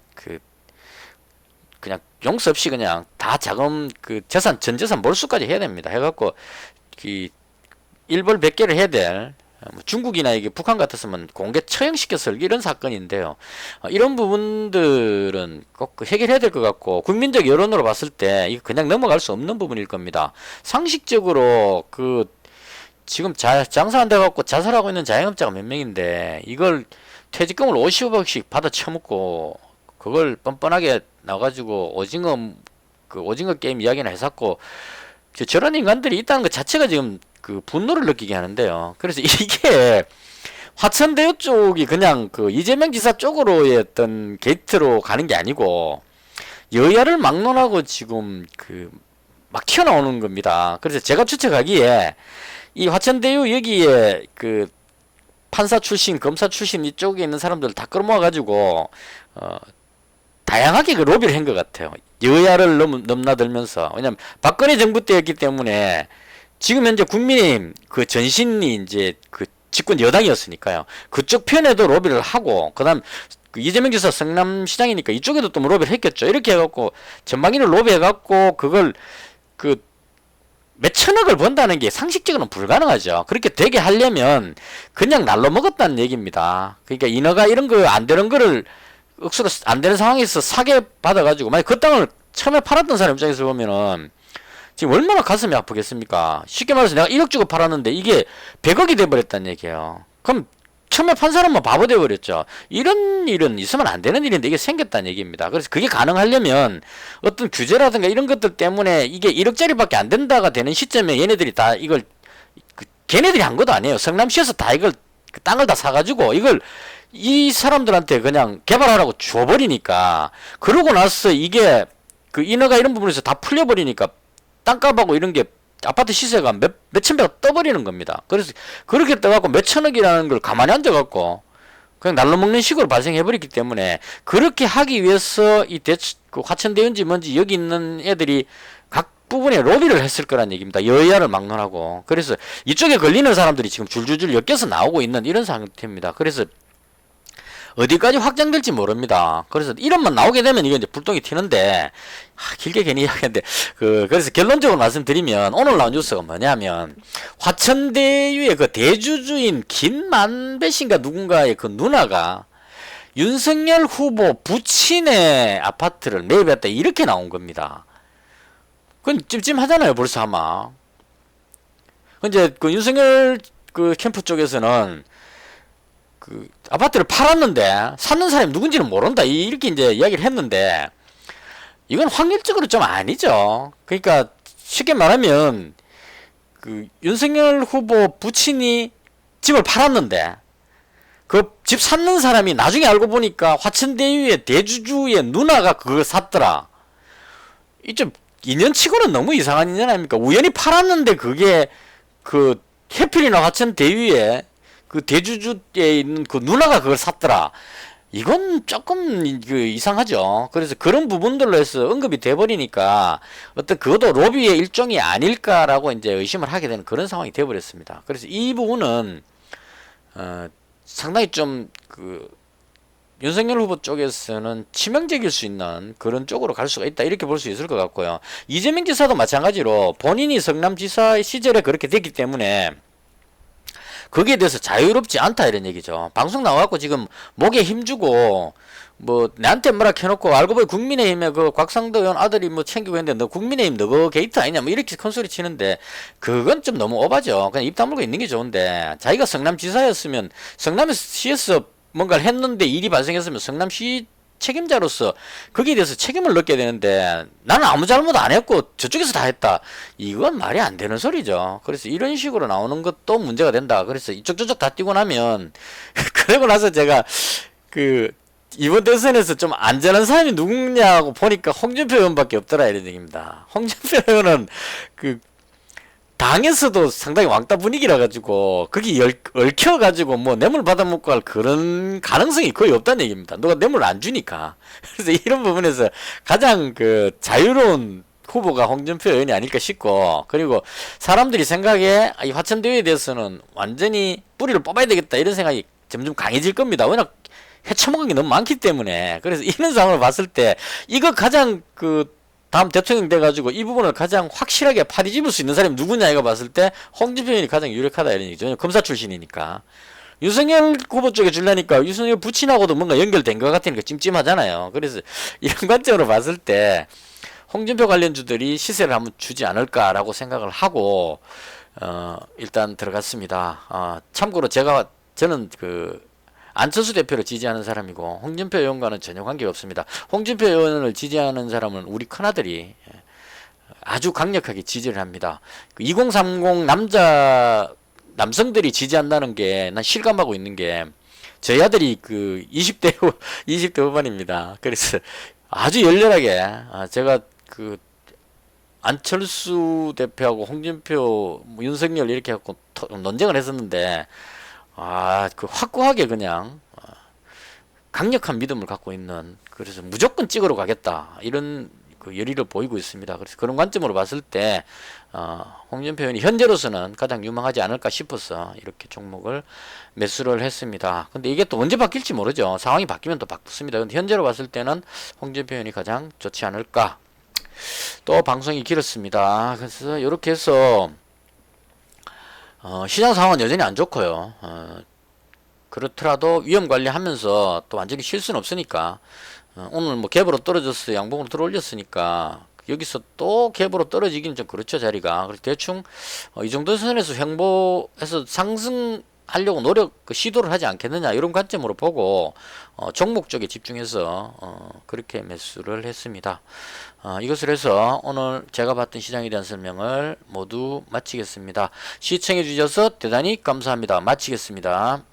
그냥 용서 없이 그냥 다 자금 재산 전 재산 몰수까지 해야 됩니다. 해갖고 일벌 100개를 해야 될 중국이나 이게 북한 같았으면 공개 처형시켜서 이런 사건인데요. 이런 부분들은 꼭 해결해야 될 것 같고 국민적 여론으로 봤을 때 이거 그냥 넘어갈 수 없는 부분일 겁니다. 상식적으로 지금 장사 안 돼갖고 자살하고 있는 자영업자가 몇 명인데 이걸 퇴직금을 50억씩 받아 처먹고 그걸 뻔뻔하게 나와가지고 오징어 게임 이야기나 해갖고 저런 인간들이 있다는 것 자체가 지금 분노를 느끼게 하는데요. 그래서 이게 화천대유 쪽이 그냥 이재명 지사 쪽으로의 어떤 게이트로 가는 게 아니고 여야를 막론하고 지금 막 튀어나오는 겁니다. 그래서 제가 추측하기에 이 화천대유 여기에 판사 출신, 검사 출신 이쪽에 있는 사람들 다 끌어모아가지고 다양하게 로비를 한 것 같아요. 여야를 넘나들면서. 왜냐면 박근혜 정부 때였기 때문에 지금 현재 국민의힘 전신이 이제 집권 여당이었으니까요. 그쪽 편에도 로비를 하고, 그 다음 이재명 지사 성남시장이니까 이쪽에도 또 로비를 했겠죠. 이렇게 해갖고 전방위를 로비해갖고 그걸 몇천억을 번다는 게 상식적으로는 불가능하죠. 그렇게 되게 하려면 그냥 날로 먹었다는 얘기입니다. 그러니까 인허가 이런 거 안 되는 거를 억수로 안 되는 상황에서 사게 받아가지고 만약 그 땅을 처음에 팔았던 사람 입장에서 보면은 지금 얼마나 가슴이 아프겠습니까? 쉽게 말해서 내가 1억 주고 팔았는데 이게 100억이 돼버렸다는 얘기예요. 그럼 처음에 판 사람은 바보 돼버렸죠. 이런 일은 있으면 안 되는 일인데 이게 생겼다는 얘기입니다. 그래서 그게 가능하려면 어떤 규제라든가 이런 것들 때문에 이게 1억짜리밖에 안 된다가 되는 시점에 얘네들이 다 이걸 걔네들이 한 것도 아니에요. 성남시에서 다 이걸 땅을 다 사가지고 이걸 이 사람들한테 그냥 개발하라고 줘버리니까 그러고 나서 이게 인허가 이런 부분에서 다 풀려버리니까 땅값하고 이런 게 아파트 시세가 몇천 배가 떠버리는 겁니다. 그래서 그렇게 떠갖고 몇천억이라는 걸 가만히 앉아갖고 그냥 날로 먹는 식으로 발생해버렸기 때문에 그렇게 하기 위해서 화천대유인지 뭔지 여기 있는 애들이 각 뒷부분에 로비를 했을 거란 얘기입니다. 여야를 막론하고. 그래서 이쪽에 걸리는 사람들이 지금 줄줄줄 엮여서 나오고 있는 이런 상태입니다. 그래서 어디까지 확장될지 모릅니다. 그래서 이런만 나오게 되면 이게 이제 불똥이 튀는데, 길게 괜히 이야기하는데, 그래서 결론적으로 말씀드리면, 오늘 나온 뉴스가 뭐냐면, 화천대유의 그 대주주인 김만배신가 누군가의 그 누나가 윤석열 후보 부친의 아파트를 매입했다. 이렇게 나온 겁니다. 그건 찜찜하잖아요, 벌써 아마. 이제 그 윤석열 그 캠프 쪽에서는 그 아파트를 팔았는데 사는 사람이 누군지는 모른다 이렇게 이제 이야기를 했는데 이건 확률적으로 좀 아니죠. 그러니까 쉽게 말하면 그 윤석열 후보 부친이 집을 팔았는데 그 집 샀는 사람이 나중에 알고 보니까 화천대유의 대주주의 누나가 그걸 샀더라. 이 좀 인연치고는 너무 이상한 인연 아닙니까? 우연히 팔았는데 그게 그 해필이나 화천대유의 그 대주주에 있는 그 누나가 그걸 샀더라. 이건 조금 그 이상하죠. 그래서 그런 부분들로 해서 언급이 돼버리니까 어떤 그것도 로비의 일종이 아닐까라고 이제 의심을 하게 되는 그런 상황이 돼버렸습니다. 그래서 이 부분은 상당히 좀 그 윤석열 후보 쪽에서는 치명적일 수 있는 그런 쪽으로 갈 수가 있다 이렇게 볼 수 있을 것 같고요. 이재명 지사도 마찬가지로 본인이 성남지사 시절에 그렇게 됐기 때문에 거기에 대해서 자유롭지 않다 이런 얘기죠. 방송 나와갖고 지금 목에 힘주고 뭐 내한테 뭐라 해놓고 알고 보니 국민의힘에 그 곽상도 의원 아들이 뭐 챙기고 있는데 너 국민의힘 너거 게이트 아니냐 뭐 이렇게 큰 소리 치는데 그건 좀 너무 오바죠. 그냥 입 다물고 있는 게 좋은데 자기가 성남지사였으면 성남시에서 뭔가를 했는데 일이 발생했으면 성남시 책임자로서 거기에 대해서 책임을 묻게 되는데 나는 아무 잘못 안 했고 저쪽에서 다 했다. 이건 말이 안 되는 소리죠. 그래서 이런 식으로 나오는 것도 문제가 된다. 그래서 이쪽 저쪽 다 뛰고 나면 그러고 나서 제가 그 이번 대선에서 좀 안전한 사람이 누구냐고 보니까 홍준표 의원밖에 없더라 이런 얘기입니다. 홍준표 의원은 그 당에서도 상당히 왕따 분위기라 가지고 거기 얽혀 가지고 뭐 뇌물 받아먹고 할 그런 가능성이 거의 없다는 얘기입니다. 누가 뇌물 안 주니까. 그래서 이런 부분에서 가장 그 자유로운 후보가 홍준표 의원이 아닐까 싶고, 그리고 사람들이 생각에 이 화천대유에 대해서는 완전히 뿌리를 뽑아야 되겠다 이런 생각이 점점 강해질 겁니다. 워낙 해쳐먹은 게 너무 많기 때문에. 그래서 이런 상황을 봤을 때 이거 가장 그 다음 대통령 돼가지고 이 부분을 가장 확실하게 파뒤집을 수 있는 사람이 누구냐 이거 봤을 때 홍준표 의원이 가장 유력하다 이런 얘기죠. 검사 출신이니까. 윤석열 후보 쪽에 줄라니까 윤석열 부친하고도 뭔가 연결된 것 같으니까 찜찜하잖아요. 그래서 이런 관점으로 봤을 때 홍준표 관련주들이 시세를 한번 주지 않을까라고 생각을 하고 일단 들어갔습니다. 참고로 저는 그 안철수 대표를 지지하는 사람이고 홍준표 의원과는 전혀 관계가 없습니다. 홍준표 의원을 지지하는 사람은 우리 큰아들이 아주 강력하게 지지를 합니다. 2030 남성들이 지지한다는 게 난 실감하고 있는 게 저희 아들이 그 20대 후반입니다. 그래서 아주 열렬하게 제가 그 안철수 대표하고 홍준표, 윤석열 이렇게 갖고 논쟁을 했었는데 그 확고하게 그냥 강력한 믿음을 갖고 있는, 그래서 무조건 찍으러 가겠다 이런 그 열의를 보이고 있습니다. 그래서 그런 관점으로 봤을 때 홍준표 의원이 현재로서는 가장 유망하지 않을까 싶어서 이렇게 종목을 매수를 했습니다. 근데 이게 또 언제 바뀔지 모르죠. 상황이 바뀌면 또 바뀌습니다. 근데 현재로 봤을 때는 홍준표 의원이 가장 좋지 않을까. 또 방송이 길었습니다. 그래서 이렇게 해서 시장 상황은 여전히 안 좋고요. 그렇더라도 위험 관리하면서 또 완전히 쉴 수는 없으니까 오늘 뭐 갭으로 떨어졌어요. 양봉으로 들어올렸으니까 여기서 또 갭으로 떨어지기는 좀 그렇죠, 자리가. 그래서 대충 이 정도 선에서 횡보해서 상승하려고 시도를 하지 않겠느냐 이런 관점으로 보고 종목 쪽에 집중해서 그렇게 매수를 했습니다. 이것을 해서 오늘 제가 봤던 시장에 대한 설명을 모두 마치겠습니다. 시청해 주셔서 대단히 감사합니다. 마치겠습니다.